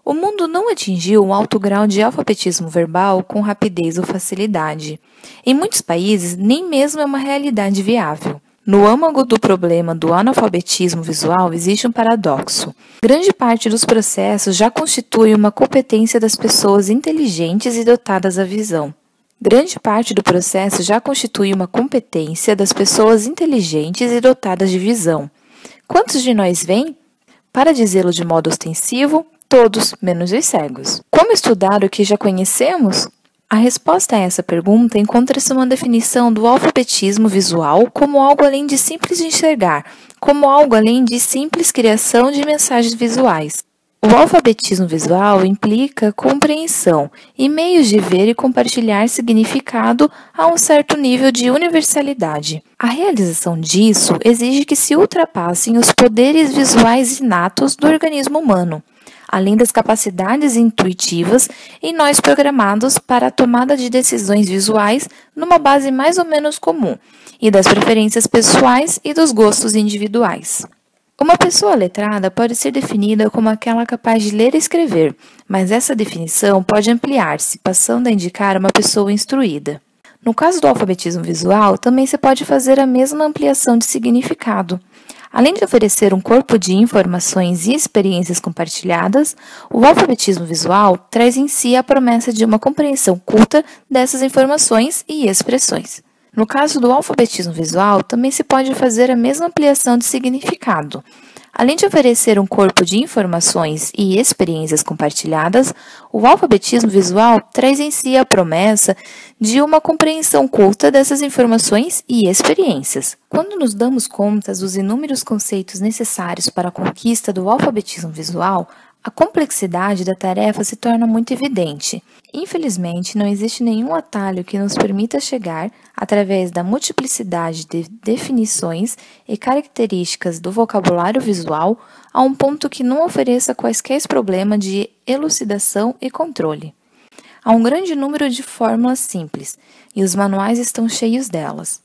O mundo não atingiu um alto grau de alfabetismo verbal com rapidez ou facilidade. Em muitos países, nem mesmo é uma realidade viável. No âmago do problema do analfabetismo visual existe um paradoxo. Grande parte dos processos já constitui uma competência das pessoas inteligentes e dotadas da visão. Grande parte do processo já constitui uma competência das pessoas inteligentes e dotadas de visão. Quantos de nós veem? Para dizê-lo de modo ostensivo, todos, menos os cegos. Como estudar o que já conhecemos? A resposta a essa pergunta encontra-se uma definição do alfabetismo visual como algo além de simples enxergar, como algo além de simples criação de mensagens visuais. O alfabetismo visual implica compreensão e meios de ver e compartilhar significado a um certo nível de universalidade. A realização disso exige que se ultrapassem os poderes visuais inatos do organismo humano, além das capacidades intuitivas em nós programados para a tomada de decisões visuais numa base mais ou menos comum, e das preferências pessoais e dos gostos individuais. Uma pessoa letrada pode ser definida como aquela capaz de ler e escrever, mas essa definição pode ampliar-se, passando a indicar uma pessoa instruída. No caso do alfabetismo visual, também se pode fazer a mesma ampliação de significado. Além de oferecer um corpo de informações e experiências compartilhadas, o alfabetismo visual traz em si a promessa de uma compreensão culta dessas informações e expressões. No caso do alfabetismo visual, também se pode fazer a mesma ampliação de significado. Além de oferecer um corpo de informações e experiências compartilhadas, o alfabetismo visual traz em si a promessa de uma compreensão culta dessas informações e experiências. Quando nos damos conta dos inúmeros conceitos necessários para a conquista do alfabetismo visual, a complexidade da tarefa se torna muito evidente. Infelizmente, não existe nenhum atalho que nos permita chegar, através da multiplicidade de definições e características do vocabulário visual, a um ponto que não ofereça quaisquer problemas de elucidação e controle. Há um grande número de fórmulas simples, e os manuais estão cheios delas.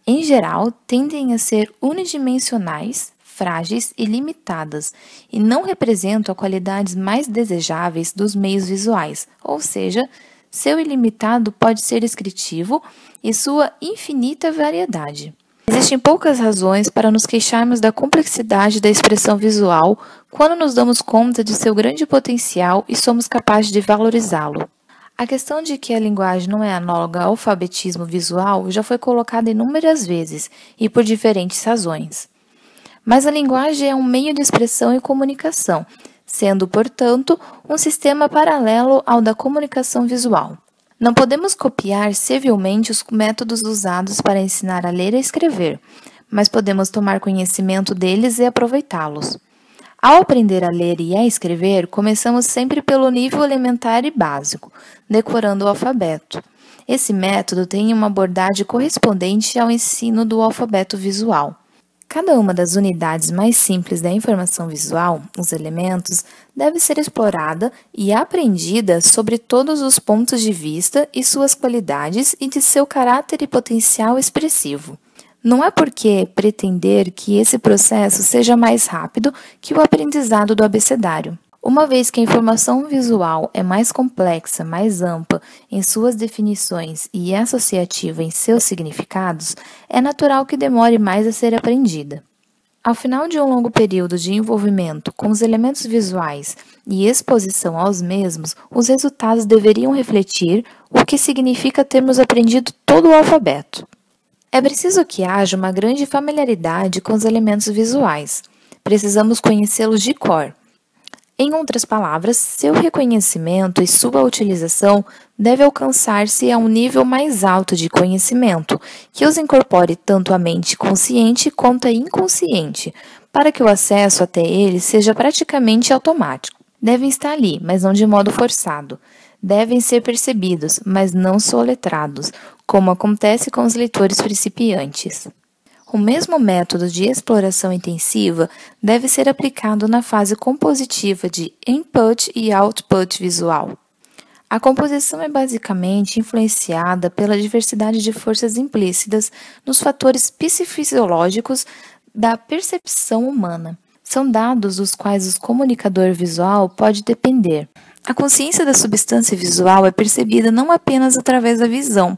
Em geral, tendem a ser unidimensionais, frágeis e limitadas, e não representam as qualidades mais desejáveis dos meios visuais, ou seja, seu ilimitado pode ser descritivo e sua infinita variedade. Existem poucas razões para nos queixarmos da complexidade da expressão visual quando nos damos conta de seu grande potencial e somos capazes de valorizá-lo. A questão de que a linguagem não é análoga ao alfabetismo visual já foi colocada inúmeras vezes e por diferentes razões. Mas a linguagem é um meio de expressão e comunicação, sendo, portanto, um sistema paralelo ao da comunicação visual. Não podemos copiar servilmente os métodos usados para ensinar a ler e escrever, mas podemos tomar conhecimento deles e aproveitá-los. Ao aprender a ler e a escrever, começamos sempre pelo nível elementar e básico, decorando o alfabeto. Esse método tem uma abordagem correspondente ao ensino do alfabeto visual. Cada uma das unidades mais simples da informação visual, os elementos, deve ser explorada e aprendida sobre todos os pontos de vista e suas qualidades e de seu caráter e potencial expressivo. Não é porque pretender que esse processo seja mais rápido que o aprendizado do abecedário. Uma vez que a informação visual é mais complexa, mais ampla em suas definições e associativa em seus significados, é natural que demore mais a ser aprendida. Ao final de um longo período de envolvimento com os elementos visuais e exposição aos mesmos, os resultados deveriam refletir o que significa termos aprendido todo o alfabeto. É preciso que haja uma grande familiaridade com os elementos visuais. Precisamos conhecê-los de cor. Em outras palavras, seu reconhecimento e sua utilização deve alcançar-se a um nível mais alto de conhecimento, que os incorpore tanto a mente consciente quanto a inconsciente, para que o acesso até eles seja praticamente automático. Devem estar ali, mas não de modo forçado. Devem ser percebidos, mas não soletrados, como acontece com os leitores principiantes. O mesmo método de exploração intensiva deve ser aplicado na fase compositiva de input e output visual. A composição é basicamente influenciada pela diversidade de forças implícitas nos fatores psicofisiológicos da percepção humana. São dados dos quais o comunicador visual pode depender. A consciência da substância visual é percebida não apenas através da visão,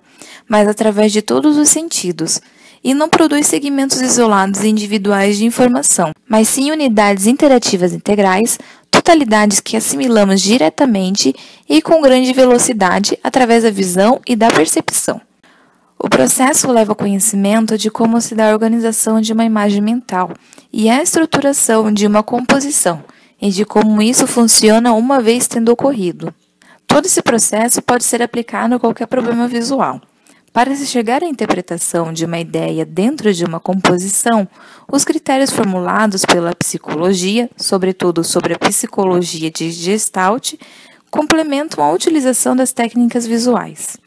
mas através de todos os sentidos, e não produz segmentos isolados e individuais de informação, mas sim unidades interativas integrais, totalidades que assimilamos diretamente e com grande velocidade através da visão e da percepção. O processo leva ao conhecimento de como se dá a organização de uma imagem mental e a estruturação de uma composição, e de como isso funciona uma vez tendo ocorrido. Todo esse processo pode ser aplicado a qualquer problema visual. Para se chegar à interpretação de uma ideia dentro de uma composição, os critérios formulados pela psicologia, sobretudo sobre a psicologia de Gestalt, complementam a utilização das técnicas visuais.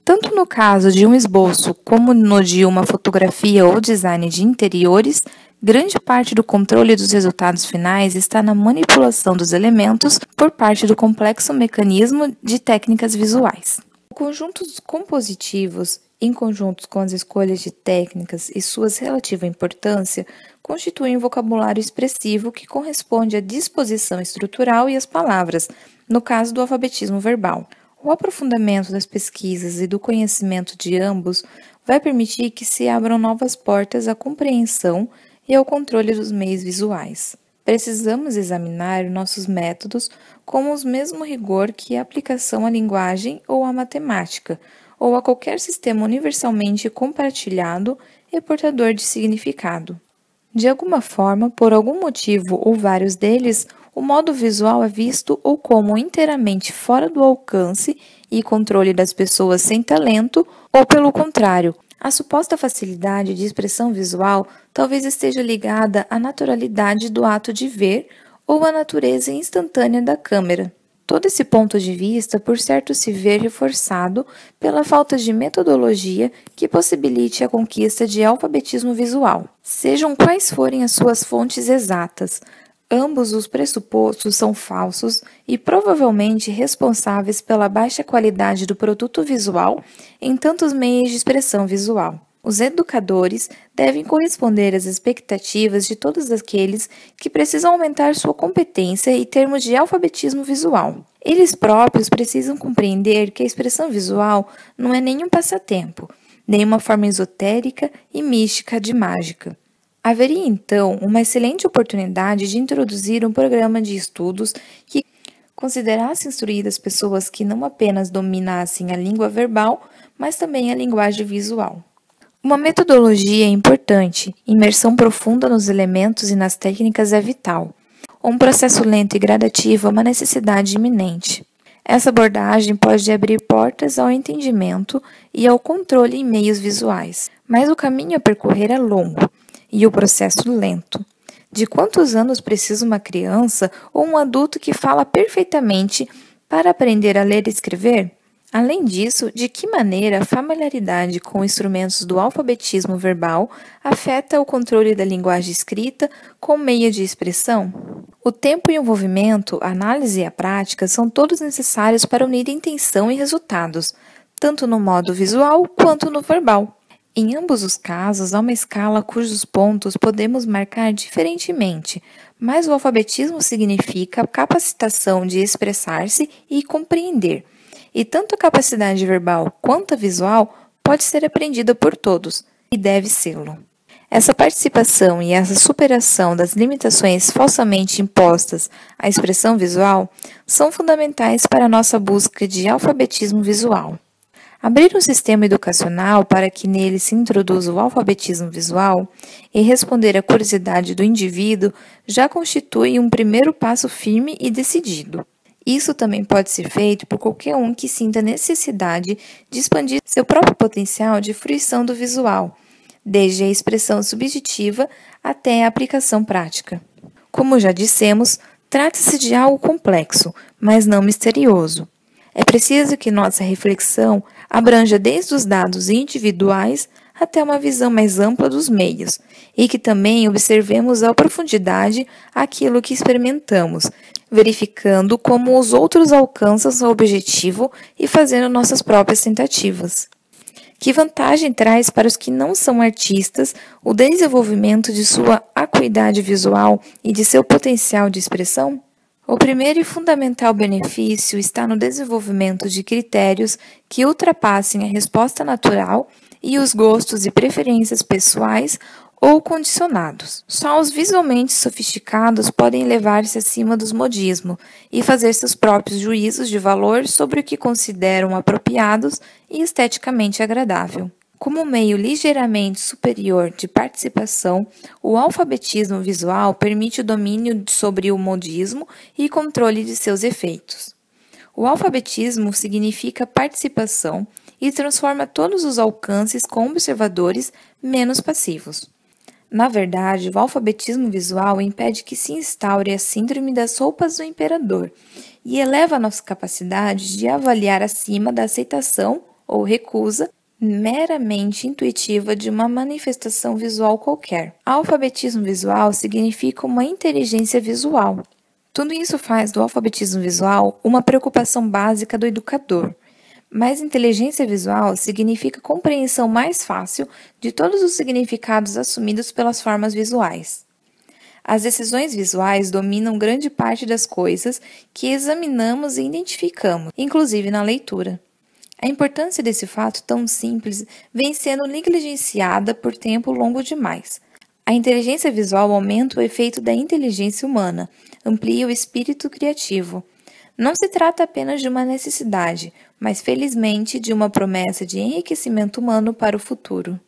Tanto no caso de um esboço como no de uma fotografia ou design de interiores, grande parte do controle dos resultados finais está na manipulação dos elementos por parte do complexo mecanismo de técnicas visuais. Conjuntos compositivos, em conjunto com as escolhas de técnicas e sua relativa importância, constituem um vocabulário expressivo que corresponde à disposição estrutural e às palavras, no caso do alfabetismo verbal. O aprofundamento das pesquisas e do conhecimento de ambos vai permitir que se abram novas portas à compreensão e ao controle dos meios visuais. Precisamos examinar nossos métodos com o mesmo rigor que a aplicação à linguagem ou à matemática, ou a qualquer sistema universalmente compartilhado e portador de significado. De alguma forma, por algum motivo ou vários deles, o modo visual é visto ou como inteiramente fora do alcance e controle das pessoas sem talento, ou pelo contrário, a suposta facilidade de expressão visual talvez esteja ligada à naturalidade do ato de ver ou à natureza instantânea da câmera. Todo esse ponto de vista, por certo, se vê reforçado pela falta de metodologia que possibilite a conquista de alfabetismo visual. Sejam quais forem as suas fontes exatas, ambos os pressupostos são falsos e provavelmente responsáveis pela baixa qualidade do produto visual em tantos meios de expressão visual. Os educadores devem corresponder às expectativas de todos aqueles que precisam aumentar sua competência em termos de alfabetismo visual. Eles próprios precisam compreender que a expressão visual não é nenhum passatempo, nem uma forma esotérica e mística de mágica. Haveria, então, uma excelente oportunidade de introduzir um programa de estudos que considerasse instruir as pessoas que não apenas dominassem a língua verbal, mas também a linguagem visual. Uma metodologia é importante, imersão profunda nos elementos e nas técnicas é vital. Um processo lento e gradativo é uma necessidade iminente. Essa abordagem pode abrir portas ao entendimento e ao controle em meios visuais, mas o caminho a percorrer é longo e o processo lento. De quantos anos precisa uma criança ou um adulto que fala perfeitamente para aprender a ler e escrever? Além disso, de que maneira a familiaridade com instrumentos do alfabetismo verbal afeta o controle da linguagem escrita com meio de expressão? O tempo e o movimento, a análise e a prática são todos necessários para unir intenção e resultados, tanto no modo visual quanto no verbal. Em ambos os casos, há uma escala cujos pontos podemos marcar diferentemente, mas o alfabetismo significa a capacitação de expressar-se e compreender. E tanto a capacidade verbal quanto a visual pode ser aprendida por todos, e deve sê-lo. Essa participação e essa superação das limitações falsamente impostas à expressão visual são fundamentais para a nossa busca de alfabetismo visual. Abrir um sistema educacional para que nele se introduza o alfabetismo visual e responder à curiosidade do indivíduo já constitui um primeiro passo firme e decidido. Isso também pode ser feito por qualquer um que sinta necessidade de expandir seu próprio potencial de fruição do visual, desde a expressão subjetiva até a aplicação prática. Como já dissemos, trata-se de algo complexo, mas não misterioso. É preciso que nossa reflexão abranja desde os dados individuais até uma visão mais ampla dos meios, e que também observemos à profundidade aquilo que experimentamos, verificando como os outros alcançam seu objetivo e fazendo nossas próprias tentativas. Que vantagem traz para os que não são artistas o desenvolvimento de sua acuidade visual e de seu potencial de expressão? O primeiro e fundamental benefício está no desenvolvimento de critérios que ultrapassem a resposta natural e os gostos e preferências pessoais ou condicionados. Só os visualmente sofisticados podem elevar-se acima dos modismo e fazer seus próprios juízos de valor sobre o que consideram apropriados e esteticamente agradável. Como meio ligeiramente superior de participação, o alfabetismo visual permite o domínio sobre o modismo e controle de seus efeitos. O alfabetismo significa participação e transforma todos os alcances com observadores menos passivos. Na verdade, o alfabetismo visual impede que se instaure a síndrome das roupas do imperador e eleva a nossa capacidade de avaliar acima da aceitação ou recusa meramente intuitiva de uma manifestação visual qualquer. Alfabetismo visual significa uma inteligência visual. Tudo isso faz do alfabetismo visual uma preocupação básica do educador. Mas inteligência visual significa compreensão mais fácil de todos os significados assumidos pelas formas visuais. As decisões visuais dominam grande parte das coisas que examinamos e identificamos, inclusive na leitura. A importância desse fato tão simples vem sendo negligenciada por tempo longo demais. A inteligência visual aumenta o efeito da inteligência humana, amplia o espírito criativo. Não se trata apenas de uma necessidade, mas felizmente de uma promessa de enriquecimento humano para o futuro.